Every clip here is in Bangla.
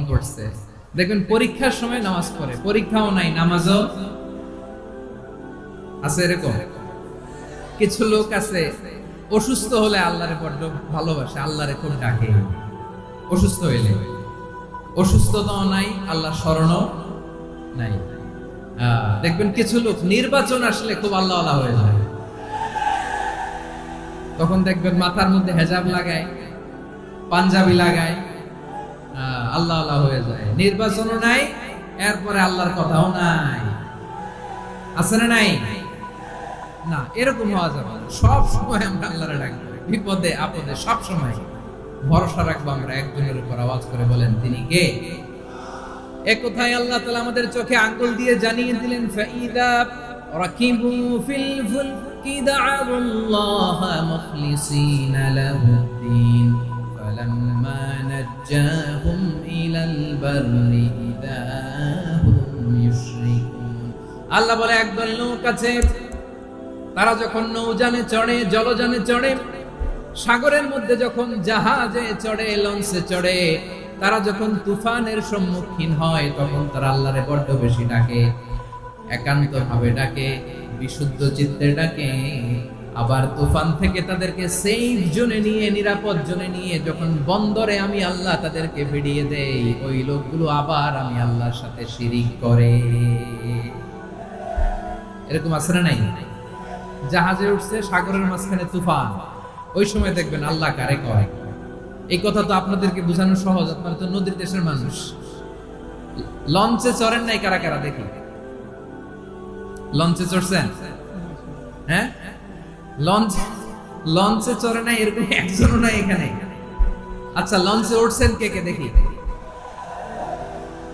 পড়ছে, দেখবেন পরীক্ষার সময় নামাজ পড়ে, পরীক্ষাও নাই নামাজও আছে। এরকম কিছু লোক আছে অসুস্থ হলে আল্লাহরে বড্ড ভালোবাসে, আল্লাহরে খুব ডাকে। অসুস্থ হইলে অসুস্থতাও নাই, আল্লাহ স্মরণও নাই। দেখবেন কিছু লোক নির্বাচন আসলে খুব আল্লাহওয়ালা হয়ে যায়, তখন দেখবেন মাথার মধ্যে হেজাব লাগায়, পাঞ্জাবি লাগায়, আল্লাহওয়ালা হয়ে যায়। নির্বাচনও নাই, এরপরে আল্লাহর কথাও নাই। আছে না নাই? না, এরকম হওয়া যাবে না। সব সময় আমরা আল্লাহরে ডাকবো, বিপদে আপদে সব সময় ভরসা রাখবো আমরা একজনের উপর। আওয়াজ করে বলেন, তিনি কে? এক কথায় আল্লাহ তাআলা আমাদের চোখে আঙ্গুল দিয়ে জানিয়ে দিলেন, ফাইদা রাকিবু ফিল ফুলকি দা'আল্লাহ মুখলিসিনা লাহুদ্দিন ফালাম্মা নাজ্জাহুম ইলাল বাররি ইযা হুম ইউশরিকুন। আল্লাহ বলে, একদল লোক আছে, তারা যখন নৌযানে চড়ে, জলযানে চড়ে, সাগরের মধ্যে যখন জাহাজে চড়ে, লঞ্চে চড়ে, তারা যখন তুফানের সম্মুখীন হয়, তখন তারা আল্লাহরে বড্ড বেশি ডাকে, একান্ত ভাবে ডাকে, বিশুদ্ধ চিত্তে ডাকে। আবার তুফান থেকে তাদেরকে সেফ জোনে নিয়ে, নিরাপদ জোনে নিয়ে যখন বন্দরে আমি আল্লাহ তাদেরকে ভিড়িয়ে দেই, ওই লোকগুলো আবার আমি আল্লাহর সাথে শিরিক করে। এরকম আছে না নাই? জাহাজে উঠছে, সাগরের মাঝখানে তুফান, ওই সময় দেখবেন আল্লাহ কারে কয়। এই কথা তো আপনাদেরকে বোঝানো সহজ, আপনারা তো নদীর দেশের মানুষ। লঞ্চে চড়েন নাই কারা কারা? দেখি, লঞ্চে চড়ছেন? হ্যাঁ, লঞ্চে চড়ে নাই এরকম একজনও নাই এখানে। আচ্ছা, লঞ্চে উঠছেন কে কে? দেখি।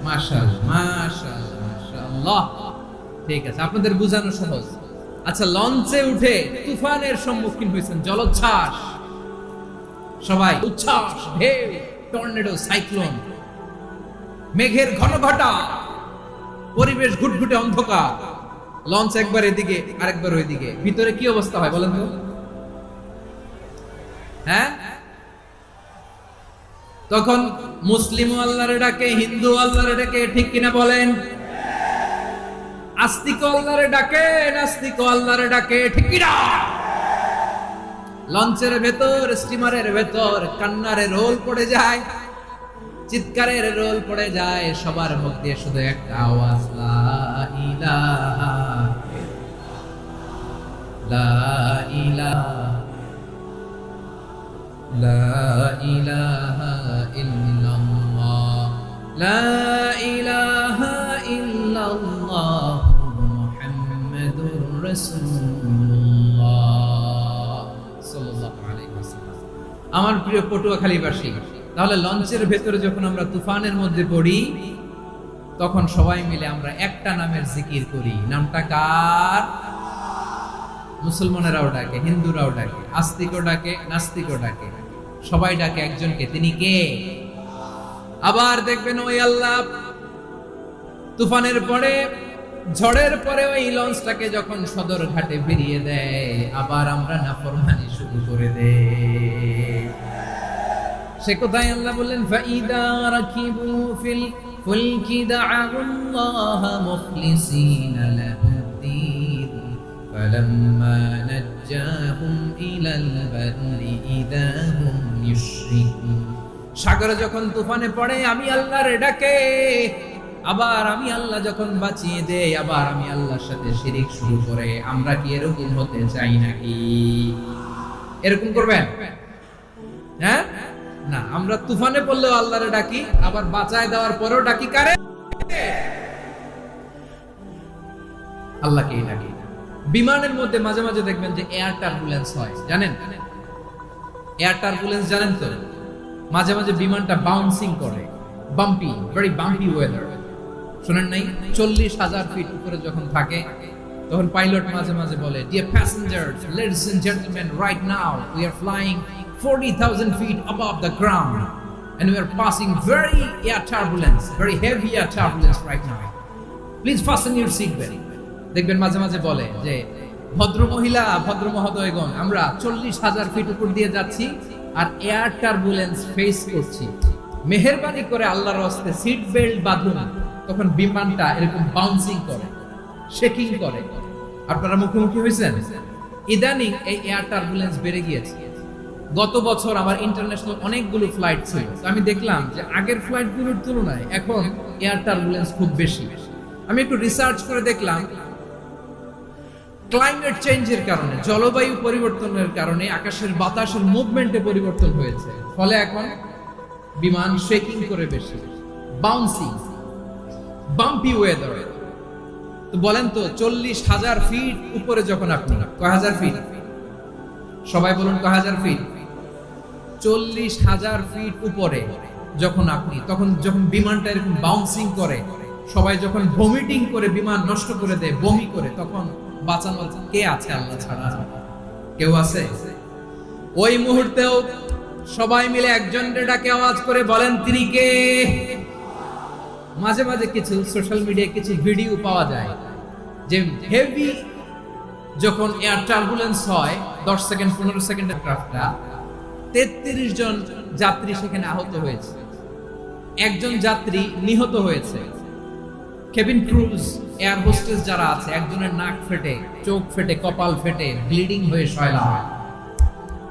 মাশাআল্লাহ, মাশাআল্লাহ, মাশাআল্লাহ। ঠিক আছে, আপনাদের বোঝানো সহজ। আচ্ছা, লঞ্চে উঠে তুফানের সম্মুখীন হয়েছেন, জলোচ্ছ্বাস, সবাই উচ্ছ্বাস, ঢেউ, টর্নেডো, সাইক্লোন, মেঘের ঘনঘটা, পরিবেশ ঘুটঘুটে অন্ধকার, লঞ্চ একবার এদিকে আরেকবার ওইদিকে, ভিতরে কি অবস্থা হয় বলেন তো? হ্যাঁ, তখন মুসলিম আল্লাহরে ডাকে, হিন্দু আল্লাহরে ডাকে, ঠিক কিনা বলেন? আস্তিক আল্লাহরে ডাকে, নাস্তিক আল্লাহরে ডাকে, ঠিক কিনা? লঞ্চের ভেতর, স্টিমারের ভেতর কান্নারে রোল পড়ে যায়, চিৎকারের রোল পড়ে যায়, সবার মধ্যে শুধু একটা আওয়াজ, লা ইলাহা লা ইলাহা লা ইলাহা ইল্লাল্লাহ লা ইলাহা ইল্লাল্লাহ মুহাম্মাদুর রাসূলুল্লাহ সাল্লাল্লাহু আলাইহি ওয়াসাল্লাম। আমার প্রিয় পটুয়াখালীবাসী, তাহলে লঞ্চের ভেতরে যখন আমরা তুফানের মধ্যে পড়ি, তখন সবাই মিলে আমরা একটা নামের জিকির করি। নামটা কার? মুসলমানেরাও ডাকে, হিন্দুরাও ডাকে, আস্তিকও ডাকে, নাস্তিকও ডাকে, সবাই ডাকে একজনকে, তিনি কে? আবার দেখবেন ওই আল্লাহ তুফানের পরে, ঝড়ের পরে ওই লঞ্চটাকে যখন সদর ঘাটে ফিরিয়ে দেয়, আবার আমরা নাফরমানি শুরু করে দেই। সে কোথায় আল্লাহ বললেন, ফাইদা রাকিবু ফিল ফুলকি দা'আল্লাহ মুখলিসিনা লাহুদ্দিন ফালাম্মা নাজ্জাহুম ইলাল বাররি ইযা হুম ইউশরিকুন। সাগরে যখন তুফানে পড়ে, আমি আল্লাহর ডাকে, আবার আমি আল্লাহ যখন বাঁচিয়ে দেই, আবার আমি আল্লাহর সাথে শিরিক শুরু করে। আমরা কি এরকম হতে চাই নাকি? এরকম করবেন? হ্যাঁ না, আমরা তুফানে পড়লেও আল্লাহরে ডাকি, আবার বাঁচায় দেওয়ার পরেও ডাকি কারে? আল্লাহকেই ডাকি। বিমানের মধ্যে মাঝে মাঝে দেখবেন যে এয়ার টার্বুলেন্স হয়, জানেন? এয়ার টার্বুলেন্স জানেন তো? মাঝে মাঝে বিমানটা বাউন্সিং করে, বাম্পি, ভেরি বাম্পি ওয়েদার। শুনেন নাই? 40,000 ফিট উপরে যখন থাকে, তখন পাইলট মাঝে মাঝে বলে, dear passengers, ladies and gentleman, right now we are flying 40,000 feet above the ground and we are passing very air turbulence, very heavy air turbulence right now. Please fasten your seat belt. দেখবেন মাঝে মাঝে বলে যে, ভদ্র মহিলা, ভদ্র মহোদয়গণ, আমরা 40,000 ফিট উপর দিয়ে যাচ্ছি আর এয়ার টার্বুলেন্স ফেস করছি। মেহেরবানি করে আল্লাহর রাস্তে সিট বেল্ট বাঁধুন, তখন বিমানটা এরকম বাউন্সিং করে, শেকিং করে। আপনারা মুখোমুখি হয়েছেন? ইদানিং এই এয়ার টার্বুলেন্স বেড়ে গিয়েছে। গত বছর আমার ইন্টারন্যাশনাল অনেকগুলো ফ্লাইট ছিল, আমি দেখলাম যে আগের ফ্লাইটগুলোর তুলনায় এখন এয়ার টার্বুলেন্স খুব বেশি। আমি একটু রিসার্চ করে দেখলাম, ক্লাইমেট চেঞ্জের কারণে, জলবায়ু পরিবর্তনের কারণে আকাশের বাতাসের মুভমেন্টে পরিবর্তন হয়েছে, ফলে এখন বিমান শেকিং করে বেশি, বাউন্সিং, বাম্পি ওয়েদার। তো বলেন তো 40,000 ফিট উপরে যখন আপনি, কয় হাজার ফিট, সবাই বলুন কয় হাজার ফিট, 40,000 ফিট উপরে যখন আপনি, তখন যখন বিমানটা এরকম বাউন্সিং করে, সবাই যখন ভমিটিং করে বিমান নষ্ট করে দেয়, বমি করে, তখন বাঁচানোর কে আছে? আল্লাহ ছাড়া কেউ আছে? ওই মুহূর্তেও সবাই মিলে একজনকে ডাকে আওয়াজ করে বলেন তিনি কে? মাঝে মাঝে কিছু সোশ্যাল মিডিয়ায় কিছু ভিডিও পাওয়া যায় যে হেভি যখন এয়ার টার্বুলেন্স হয়, 10 সেকেন্ড 15 সেকেন্ডের ক্রাফটটা, 33 জন যাত্রী সেখানে আহত হয়েছে, একজন যাত্রী নিহত হয়েছে। কেবিন ক্রুজ, এয়ার হোস্টেস যারা আছে, একজনের নাক ফেটে, চোখ ফেটে, কপাল ফেটে, ব্লিডিং হয়ে শয়লা হয়।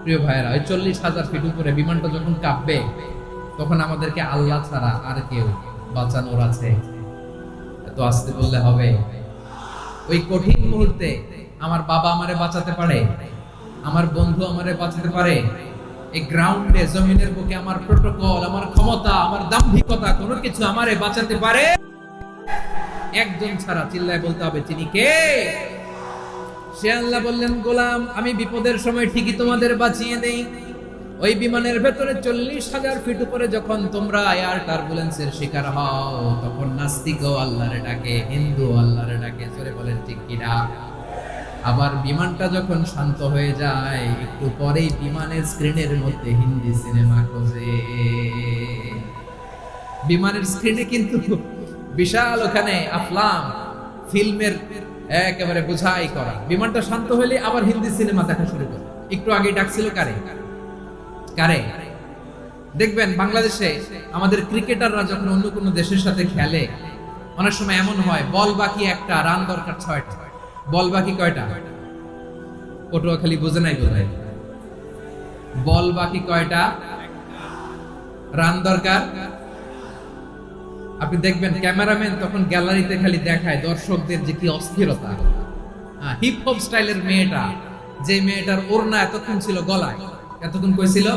প্রিয় ভাইয়েরা, ওই 40,000 ফিট উপরে বিমানটা যখন কাঁপবে, তখন আমাদেরকে আল্লাহ ছাড়া আর কেউ বাঁচানোর আছে? এত আসতে বললে হবে? ওই কঠিন মুহূর্তে আমার বাবা আমারে বাঁচাতে পারে, আমার বন্ধু আমারে বাঁচাতে পারে। এই গ্রাউন্ডে, জমিনের বুকে আমার প্রোটোকল, আমার ক্ষমতা, আমার দাম্ভিকতা, কোনো কিছু আমারে বাঁচাতে পারে? একজন ছাড়া, চিল্লায় বলতে হবে তিনি কে? সে আল্লাহ বললেন, গোলাম আমি বিপদের সময় ঠিকই তোমাদের বাঁচিয়ে দেই। ওই বিমানের ভেতরে 40,000 ফিট উপরে যখন তোমরা এয়ার টার্বুলেন্সের শিকার হও, তখন নাস্তিকও আল্লাহরে ডাকে, হিন্দু আল্লাহরে ডাকে, জোরে বলেন ঠিক কিনা? আবার বিমানটা যখন শান্ত হয়ে যায়, একটু পরেই বিমানের স্ক্রিনের মধ্যে হিন্দি সিনেমা খোঁজে। বিমানের স্ক্রিনে কিন্তু বিশাল ওখানে আফলাম ফিল্মের একেবারে বোঝাই করা। বিমানটা শান্ত হলে আবার হিন্দি সিনেমা দেখা শুরু করে। একটু আগে ডাকছিল কারে কারে? দেখবেন বাংলাদেশে আমাদের ক্রিকেটাররা যখন অন্য কোনো দেশের সাথে খেলে, অনেক সময় এমন হয় বল বাকি একটা, রান দরকার 6টা। বল বাকি কয়টা? পটুয়াখালী বুঝে নাই বোধহয়। বল বাকি কয়টা, রান দরকার। আপনি দেখবেন ক্যামেরাম্যান তখন গ্যালারিতে খালি দেখায় দর্শকদের যে কি অস্থিরতা। হিপ হপ স্টাইলের মেয়েটা, যে মেয়েটার ওড়না এতক্ষণ ছিল গলায়, এতক্ষণ কই ছিল,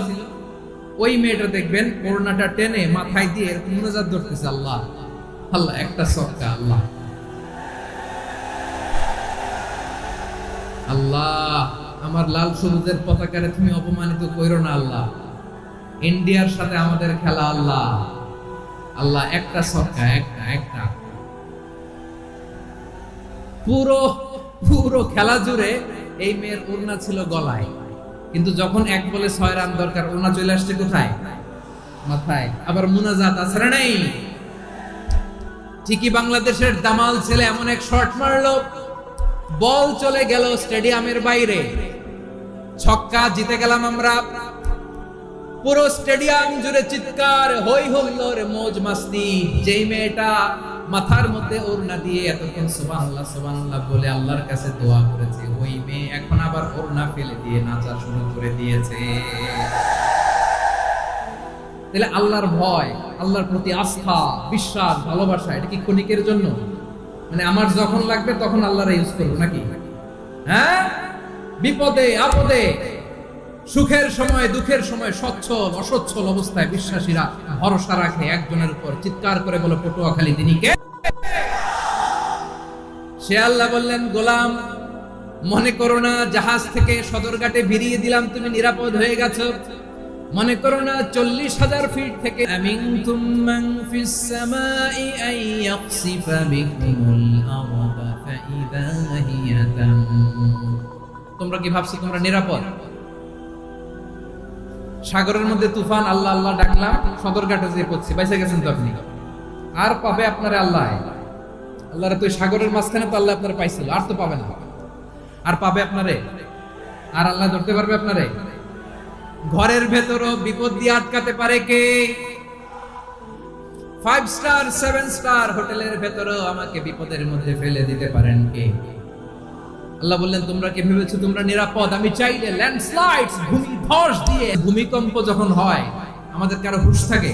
ওই মেয়েটা দেখবেন ওড়নাটা টেনে মাথায় দিয়ে এরকম মুনাজাত ধরতেছে, আল্লাহ আল্লাহ, একটা সক্কা, আল্লাহ আল্লাহ, আমার লাল সবুজের পতাকারে তুমি অপমানিত কইরো না আল্লাহ, ইন্ডিয়ার সাথে আমাদের খেলা আল্লাহ আল্লাহ, একটা সক্কা, একটা একটা। পুরো পুরো খেলা জুড়ে এই মেয়ের ওড়না ছিল গলায়, কিন্তু যখন 1 বলে 6 রান দরকার, ওড়না চলে আসছে কোথায়? মাথায়। আবার মুনাজাত আছে না নাই? ঠিকই বাংলাদেশের দামাল ছেলে এমন এক শট মারলো, বল চলে গেল স্টেডিয়ামের বাইরে, ছক্কা, জিতে গেলাম আমরা। পুরো স্টেডিয়াম জুড়ে চিৎকার, হই হুল্লোড়, মৌজ মাস্তি। যেই মেয়েটা মাথার মধ্যে ওড়না দিয়ে এতক্ষণ সুবহানাল্লাহ সুবহানাল্লাহ বলে আল্লাহর কাছে দোয়া করেছে, ওই মেয়ে এখন আবার ওড়না ফেলে দিয়ে নাচা শুরু করে দিয়েছে। তাহলে আল্লাহর ভয়, আল্লাহর প্রতি আস্থা, বিশ্বাস, ভালোবাসা, এটা কি ক্ষণিকের জন্য? মানে আমার যখন লাগবে তখন আল্লাহর ইউজ করবো নাকি? হ্যাঁ, বিপদে আপদে, সুখের সময় দুঃখের সময়, সচ্ছল অসচ্ছল অবস্থায় বিশ্বাসীরা ভরসা রাখে একজনের উপর। চিৎকার করে বলে পটুয়াখালী তিনি কে? সে আল্লাহ বললেন, গোলাম মনে করো না জাহাজ থেকে সদরঘাটে ভিড়িয়ে দিলাম, তুমি নিরাপদ হয়ে গেছো। মনে করো না 40,000 ফিট থেকে আমিনতুম মান ফিস সামাই আন ইয়াখসিফা বিকুমুল আরদা ফাইদা হিয়া তামুর। তোমরা কি ভাবছো তোমরা নিরাপদ? সাগরের মধ্যে তুফান, আল্লাহ আল্লাহ ডাকলাম, সদরঘাটে যেয়ে পড়ছি, বাইসে গেছেন তো আপনি। আর পাবে আপনারা আল্লাহ? আল্লাহরে তো সাগরের মাঝখানে তো আল্লাহ আপনারা পাইছিল, আর তো পাবে না। আর পাবে আপনারে? আর আল্লাহ ধরতে পারবে আপনারে? ঘরের ভেতরও বিপদ দিয়ে আটকাতে পারে কে? 5 স্টার 7 স্টার হোটেলের ভেতরেও আমাকে বিপদের মধ্যে ফেলে দিতে পারেন কে? আল্লাহ বললেন, তোমরা কি ভেবেছো তোমরা নিরাপদ? আমি চাইলে ল্যান্ডস্লাইডস, ভূমিধস দিয়ে, ভূমিকম্প যখন হয় আমাদের কারো হুঁশ থাকে?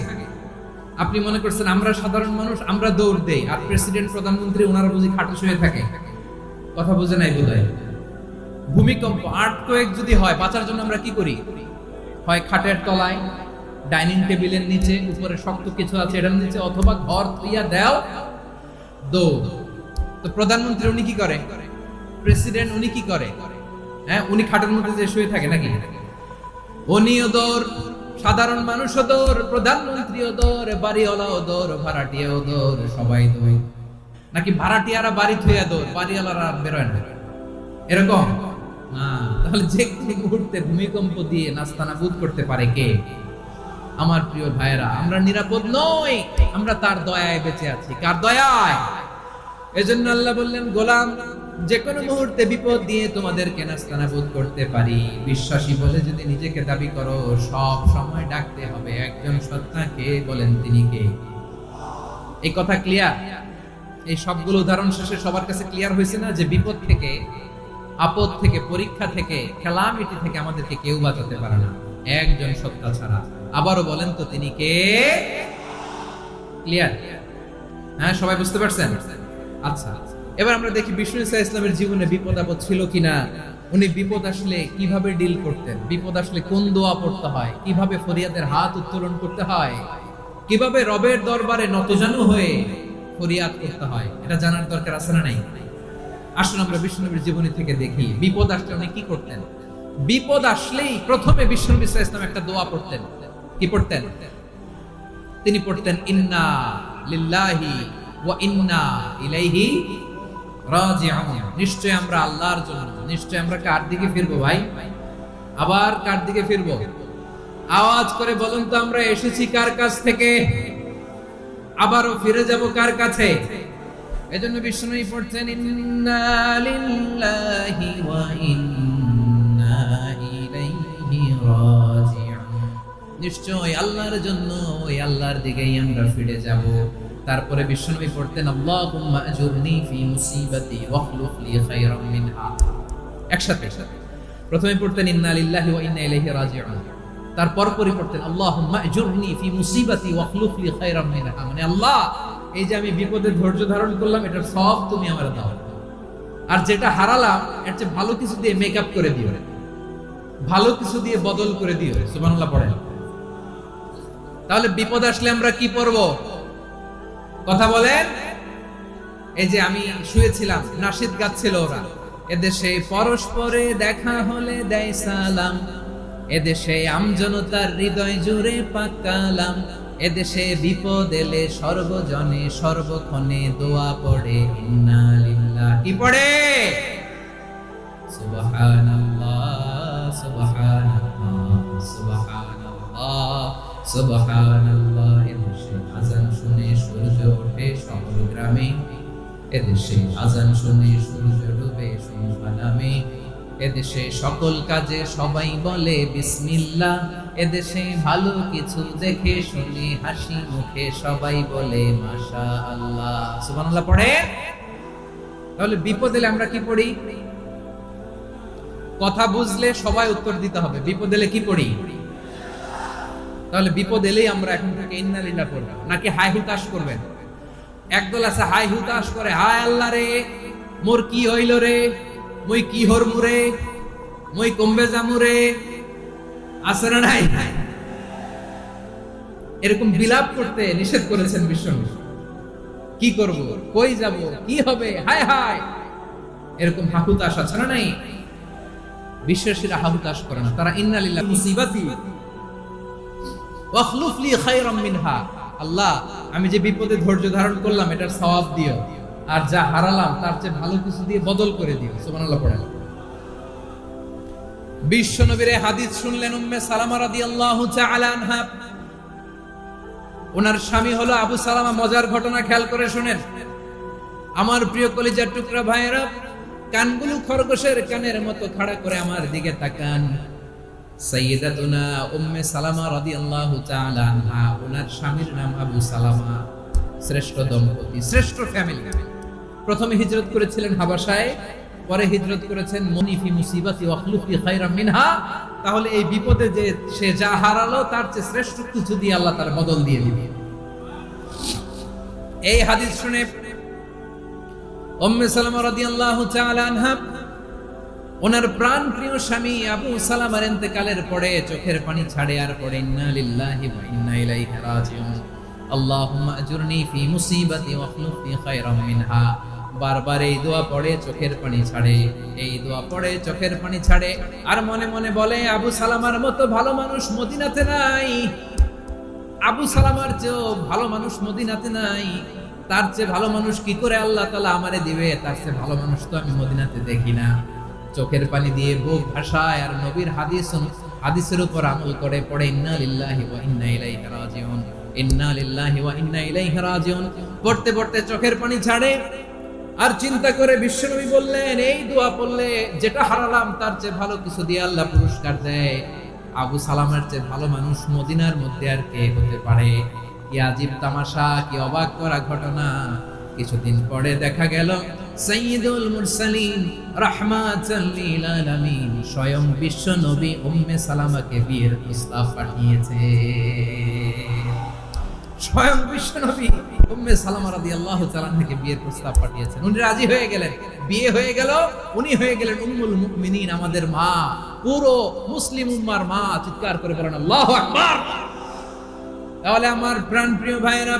আপনি মনে করছেন আমরা সাধারণ মানুষ, আমরা দৌড় দেই, আর প্রেসিডেন্ট প্রধানমন্ত্রী ওনারা বুঝি খাটে শুয়ে থাকে? কথা বুঝে নাই বোধহয়। ভূমিকম্প, আর্থকোয়েক যদি হয়, বাঁচার জন্য আমরা কি করি? হয় খাটের তলায়, ডাইনিং টেবিলের নিচে, উপরে শক্ত কিছু আছে এটার নিচে, অথবা ঘর তুইয়া দাও দৌড়। তো প্রধানমন্ত্রী উনি কি করে? প্রেসিডেন্ট উনি কি করে? হ্যাঁ, উনি খাটের মধ্যে যে শুয়ে থাকে নাকি? উনিও দৌড়, সাধারণ মানুষও দৌড়, প্রধানমন্ত্রীও দৌড়, বাড়িওয়ালাও দৌড়, ভাড়াটিয়াও দৌড়, সবাই দৌড়। নাকি ভাড়াটিয়ারা বাড়ি থুইয়া দৌড়, বাড়িওয়ালারা বেরোয় না? এরকম না। তাহলে যে মুহূর্তে ভূমিকম্প দিয়ে নাস্তানাবুদ করতে পারে কে? আমার প্রিয় ভাইরা, আমরা নিরাপদ নই, আমরা তার দয়ায় বেঁচে আছি। কার দয়ায়? এজন্য আল্লাহ বললেন, গোলাম, যে কোনো মুহূর্তে বিপদ দিয়ে তোমাদেরকে নাস্তানাবুদ করতে পারি। বিশ্বাসী বলে যদি নিজেকে দাবি করো, সব সময় ডাকতে হবে একজন সত্তাকে। বলেন তিনি কে? এই কথা ক্লিয়ার? এই সবগুলো উদাহরণ শেষে সবার কাছে ক্লিয়ার হয়েছে না যে বিপদ থেকে, আপদ থেকে, পরীক্ষা থেকে, খেলামিটি থেকে আমাদেরকে কেউ বাঁচাতে পারে না একজন সত্তা ছাড়া। আবারও বলেন তো তিনি কে? ক্লিয়ার? হ্যাঁ, সবাই বুঝতে পারছেন? আচ্ছা, এবার আমরা দেখি বিষ্ণু ঈসা ইসলামের জীবনে বিপদ আপদ ছিল কিনা। উনি বিপদ আসলে কিভাবে ডিল করতেন, বিপদ আসলে কোন দোয়া পড়তে হয়, কিভাবে ফরিয়াদের হাত উত্তোলন করতে হয়, কিভাবে রবের দরবারে নতজানু হয়ে ফরিয়াদ করতে হয়, এটা জানার দরকার আছে না নাই? আসুন আমরা বিষ্ণুনবীর জীবনী থেকে দেখি বিপদ আসলে উনি কি করতেন। বিপদ আসলেই প্রথমে বিষ্ণু ঈসা ইসলাম একটা দোয়া পড়তেন। কি পড়তেন? তিনি পড়তেন, ইন্না লিল্লাহি ওয়া ইন্না ইলাইহি রাজিউন। নিশ্চয় আমরা আল্লাহর জন্য, নিশ্চয় আমরা কার দিকে ফিরবো ভাই? আবার কার দিকে ফিরবো? আওয়াজ করে বলুন তো, আমরা এসেছি কার কাছ থেকে, আবারও ফিরে যাব কার কাছে? এজন্য বিষ্ণু পড়ছেন, ইন্না লিল্লাহি ওয়া ইন্না ইলাইহি রাজিউন। নিশ্চয় আল্লাহর জন্য, ওই আল্লাহর দিকেই আমরা ফিরে যাব। তারপরে বিষ্ণু পড়তেন, আল্লাহুম্মা আজুরনি ফি মুসিবাতি ওয়াখলুফ লি খায়রাম মিনহা। একসাথে প্রথমে পড়তেন ইন্না লিল্লাহি ওয়া ইন্না ইলাইহি রাজিউন, তারপর পড়তেন আল্লাহুম্মা আজুরনি ফি মুসিবাতি ওয়াখলুফ লি খায়রাম মিনহা। মানে আল্লাহ, এই যে আমি বিপদে ধৈর্য ধারণ করলাম, এটার সব তুমি আমার দাও, আর যেটা হারালাম এর চেয়ে ভালো কিছু দিয়ে মেকআপ করে দিও, ভালো কিছু দিয়ে বদল করে দিও। সুবহানাল্লাহ পড়েন। তাহলে বিপদ আসলে আমরা কি পড়ব? কথা বলেন। এই যে আমি শুয়েছিলাম, নাশিদ গাচ্ছিল ওরা, এদেশে পরস্পরে দেখা হলে দেয় সালাম, এদেশে আমজনতার হৃদয় জুড়ে পাকালাম, এদেশে বিপদ এলে সর্বজনে সর্বক্ষণে দোয়া পড়ে ইন্না লিল্লাহ। কি পড়ে? সুবহানাল্লাহ সুবহানাল্লাহ সুবহানাল্লাহ সুবহানাল্লাহ। এদেশে আজান শুনে সূর্য ওঠে সকল গ্রামে, এদেশে আজান শুনে সূর্য ডুবে শুনবানামে, এদেশে সকল কাজে সবাই বলে বিসমিল্লাহ, এদেশে ভালো কিছু দেখে শুনে হাসি মুখে সবাই বলে মাশাআল্লাহ। সুবহানাল্লাহ পড়ে। তাহলে বিপদ এলে আমরা কি পড়ি? কথা বুঝলে সবাই উত্তর দিতে হবে। বিপদ এলে কি পড়ি? তাহলে বিপদ এলেই আমরা এখন থেকে ইন্না লিল্লাহ পড়ব, নাকি হাই হুতাশ করবেন? একদল আছে হাই হুতাশ করে, হায় আল্লাহ রে, মোর কি হইল রে, মই কি হরমু রে, মই কমবে জামু রে। আছে না নাই? এরকম বিলাপ করতে নিষেধ করেছেন বিষ্ণু। কি করব, কই যাব, কি হবে, হায় হায়, এরকম হাহুতাশ আছে না নাই? বিশ্বাসীরা হাহুতাশ করে না, তারা ইন্না লিল্লাহি মুসিবাতি ওয়াখলুফ লি খায়রাম মিনহা। আল্লাহ, আমি যে বিপদে ধৈর্য ধারণ করলাম এটার সওয়াব দিও, আর যা হারালাম তার চেয়ে ভালো কিছু দিয়ে বদল করে দিও। সুবহানাল্লাহ পড়েন। বিশ্ব নবীর হাদিস শুনলেন উম্মে সালামা রাদিয়াল্লাহু তাআলা আনহা। ওনার স্বামী হলো আবু সালামা। মজার ঘটনা খেয়াল করে শুনেন আমার প্রিয় কলিজার টুকরা ভাইয়েরা। কানগুলো খরগোশের কানের মতো খাড়া করে আমার দিকে তাকান। সাইয়্যিদাতুনা উম্মে সালামা রাদিয়াল্লাহু তাআলা আনহা, ওনার স্বামীর নাম আবু সালামা। শ্রেষ্ঠ দম্পতি, শ্রেষ্ঠ ফ্যামিলি। প্রথমে হিজরত করেছিলেন হাবাসায়, পরে হিজরত করেছেন মনিফি মুসিবাতি ওয়াখলুফি খায়রাম মিনহা। তাহলে এই বিপদে যে সে যা হারালো তার চেয়ে শ্রেষ্ঠ কিছু দিয়ে আল্লাহ তার বদল দিয়ে দিবে। এই হাদিস শুনে উম্মে সালামা রাদিয়াল্লাহু তাআলা আনহা ওনার প্রাণ প্রিয় স্বামী আবু সালামার ইন্তেকালের পরে চোখের পানি ছাড়ে আর পড়ে ইন্না লিল্লাহি ওয়া ইন্না ইলাইহি রাজিউন, আল্লাহুম্মা আজুরনি ফি মুসিবাতি ওয়াখলুফনি খায়রাম মিনহা। বারবার এই দোয়া পড়ে চোখের পানি ছাড়ে, এই দোয়া পড়ে চোখের পানি ছাড়ে, আর মনে মনে বলে আবু সালামার মতো ভালো মানুষ মদিনাতে নাই, আবু সালামার চেয়েও ভালো মানুষ মদিনাতে নাই, তার চেয়ে ভালো মানুষ কি করে আল্লাহ তাআলা আমারে দিবে, তার চেয়ে ভালো মানুষ তো আমি মদিনাতে দেখি না। চোখের পানি দিয়ে বুক ভাসায় আর নবীর হাদিসের উপর আমল করে পড়ে ইন্না লিল্লাহি ওয়া ইন্না ইলাইহি রাজিউন, ইন্না লিল্লাহি ওয়া ইন্না ইলাইহি রাজিউন। পড়তে পড়তে চোখের পানি ছাড়ে আর চিন্তা করে বিশ্বনবী বললেন, এই দোয়া পড়লে যেটা হারালাম তার চেয়ে ভালো কিছু দিয়ে আল্লাহ পুরস্কার দেয়। আবু সালামার চেয়ে ভালো মানুষ মদিনার মধ্যে আর কে হতে পারে? কি আজীব তামাশা, কি অবাক করা ঘটনা। কিছুদিন পরে দেখা গেল সাইয়্যিদুল মুরসালিন রাহমাতাল লিল আলামিন স্বয়ং বিশ্ব নবী উম্মে সালামাকে বিয়ের প্রস্তাব পাঠিয়েছে। স্বয়ং বিশ্ব নবী উম্মে সালামা রাদিয়াল্লাহু তাআলা থেকে বিয়ের প্রস্তাব পাঠিয়েছেন। উনি রাজি হয়ে গেলেন, বিয়ে হয়ে গেল, উনি হয়ে গেলেন উম্মুল মুমিনিন, আমাদের মা, পুরো মুসলিম উম্মার মা। চিৎকার করে বলেন আল্লাহু আকবার। তাহলে আমার প্রাণপ্রিয় ভাইরা,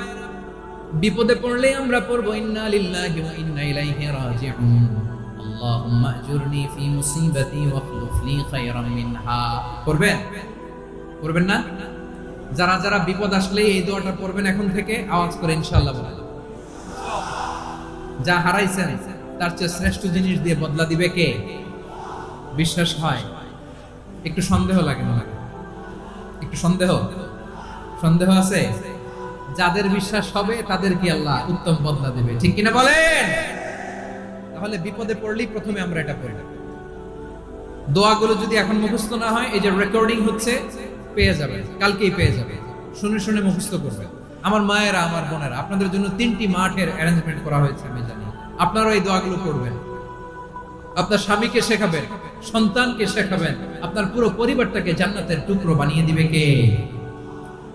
বিপদে পড়লে আমরা পড়ব ইন্না লিল্লাহি ওয়া ইন্না ইলাইহি রাজিউন, আল্লাহুম্মা আজুরনি ফি মুসিবাতি ওয়াখলুফনি খায়রাম মিনহা। পড়বেন? পড়বেন না? যারা যারা বিপদ আসলে এই দোয়াটা পড়বেন এখন থেকে আওয়াজ করে ইনশাআল্লাহ বলেন। যা হারাইছেন তার চেয়ে শ্রেষ্ঠ জিনিস দিয়ে বদলা দিবে কে? বিশ্বাস হয়? একটু সন্দেহ লাগে না? একটু সন্দেহ আছে? যাদের বিশ্বাস হবে তাদের কি আল্লাহ উত্তম বদলা দিবে, ঠিক কিনা বলেন? তাহলে বিপদে পড়লেই প্রথমে আমরা এটা পড়ি। দোয়াগুলো যদি এখন মুখস্থ না হয়, এই যে রেকর্ডিং হচ্ছে, পেয়ে যাবে, কালকেই পেয়ে যাবে, শুনে শুনে মুখস্থ করবে। আমার মায়েরা, আমার বোনেরা, আপনাদের জন্য 3টি মাঠের অ্যারেঞ্জমেন্ট করা হয়েছে, আমি জানি। আপনারাও এই দোয়াগুলো পড়বেন, আপনার স্বামীকে শেখাবেন, সন্তানকে শেখাবেন, আপনার পুরো পরিবারটাকে জান্নাতের টুকরো বানিয়ে দিবে কে?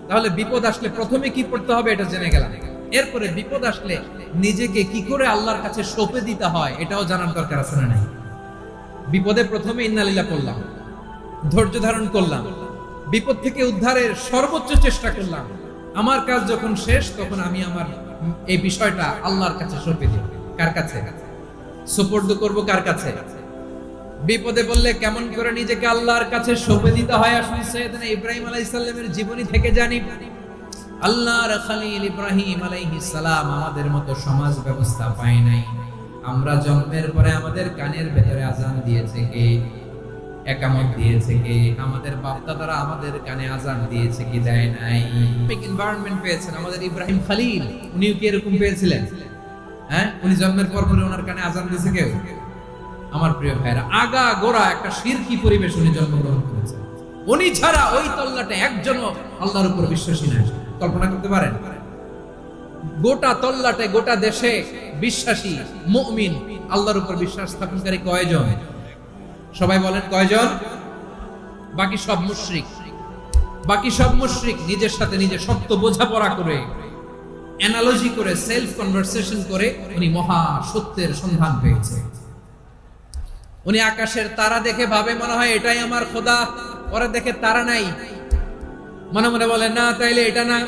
তাহলে বিপদ আসলে প্রথমে কি পড়তে হবে এটা জেনে গেলাম। এরপরে বিপদ আসলে নিজেকে কি করে আল্লাহর কাছে সঁপে দিতে হয় এটাও জানার দরকার আছে না নাই? বিপদে প্রথমে ইন্না লিল্লাহ করলাম, ধৈর্য ধারণ করলাম, বিপদ থেকে উদ্ধারের সর্বোচ্চ চেষ্টা করলাম। আমার কাজ যখন শেষ, তখন আমি আমার এই বিষয়টা আল্লাহর কাছে সঁপে দিব। কার কাছে সুপর্দ করব? কার কাছে? বিপদে বললে কেমন করে নিজেকে আল্লাহর কাছে সঁপে দিতে হয় আসলে সাইয়েদনা ইব্রাহিম আলাইহিস সালামের জীবনী থেকে জানি। আল্লাহর খলিল ইব্রাহিম আলাইহিস সালাম আমাদের মতো সমাজ ব্যবস্থা পায় নাই। আমরা জন্মের পরে আমাদের কানের ভেতরে আজান দিয়েছে কে? একামত দিয়েছে কে? আমাদের বাপ-দাদারা আমাদের কানে আজান দিয়েছে কি? দেয় নাই। এনভায়রনমেন্ট পেয়েছেন আমাদের ইব্রাহিম খলিল, উনিও কি এরকম পেয়েছিলেন? হ্যাঁ, উনি জন্মের পর পরে ওনার কানে আজান দিয়েছে কেউ? আমার প্রিয় ভাইরা, আগা গোড়া একটা শিরকি পরিবেশ উনি জন্মগ্রহণ করেছেন। উনি ছাড়া ওই তল্লাটে একজনও আল্লাহর উপর বিশ্বাসী নাই। কল্পনা করতে পারেন? গোটা তল্লাটে, গোটা দেশে বিশ্বাসী মুমিন, আল্লাহর উপর বিশ্বাস স্থাপনকারী কয়জন? সবাই বলেন কয়জন? বাকি সব মুশরিক। বাকি সব মুশরিক নিজের সাথে নিজে শক্ত বোঝাপড়া করে, অ্যানালজি করে, সেলফ কনভারসেশন করে উনি মহা সত্যের সন্ধান পেয়েছে। উনি আকাশের তারা দেখে ভাবে মনে হয় এটাই আমার খোদা, পরে দেখে তারা নাই, মনে মনে বলে না তাইলে এটা না।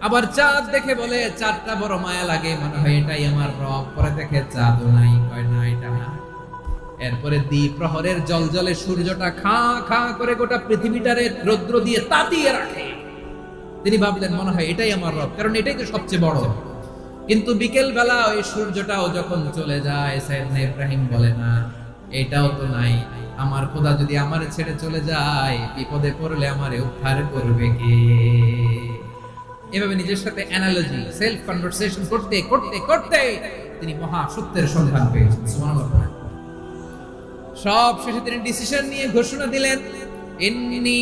আবার চাঁদ দেখে বলে চাঁদটা বড় মায়া লাগে, মনে হয় এটাই আমার রব, পরে দেখে চাঁদও নাই, কয় না এটা না। এরপরে দ্বীপ প্রহরের জলজলে সূর্যটা খা খা করে গোটা পৃথিবীটারে রৌদ্র দিয়ে তাতিয়ে রাখে। তিনি ভাবলেন মনে হয় এটাই আমার রব, কারণ এটাই তো সবচেয়ে বড়। কিন্তু বিকেল বেলা ওই সূর্যটাও যখন চলে যায়, সাইয়েদনা ইব্রাহিম বলে না এটাও তো নাই, আমার খোদা যদি আমারে ছেড়ে চলে যায়, বিপদে পড়লে আমারে উদ্ধার করবে কে? এভাবে নিজের সাথে অ্যানালজি, সেলফ কনভারসেশন করতে করতে করতে তিনি মহা সত্যের সন্ধান পেয়েছেন। সুবহানাল্লাহ। সব শেষে তিনি ডিসিশন নিয়ে ঘোষণা দিলেন, ইন্নী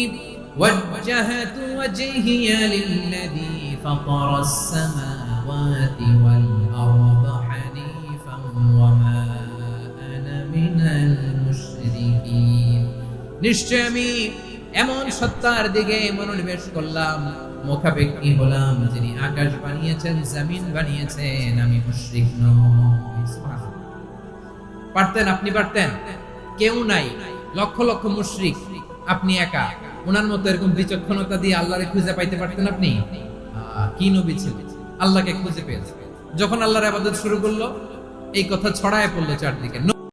ওয়াজ্জাহাতু ওয়াজহিয়া লিল্লাযী ফাতারাস সামাওয়াতি সামাওয়াতি ওয়াল আরদ হানিফান ওয়া মা আনা মিনাল মুশরিকিন। নিশ্চয় আমি এমন সত্তার দিকে মনোনিবেশ করলাম, মুখাপেক্ষী হলাম, যিনি আকাশ বানিয়েছেন, জমিন বানিয়েছেন, আমি মুশরিক নই। সুবহানাল্লাহ। পারতেন, আপনি পারতেন? কেউ নাই, লক্ষ লক্ষ মুশরিক, আপনি একা। ওনার মতো এরকম বিচক্ষণতা দিয়ে আল্লাহরে খুঁজে পাইতে পারতেন আপনি? কি নবী ছিলেন, আল্লাহকে খুঁজে পেয়েছে। যখন আল্লাহর ইবাদত শুরু করলো, এই কথা ছড়ায় পড়লো চারদিকে।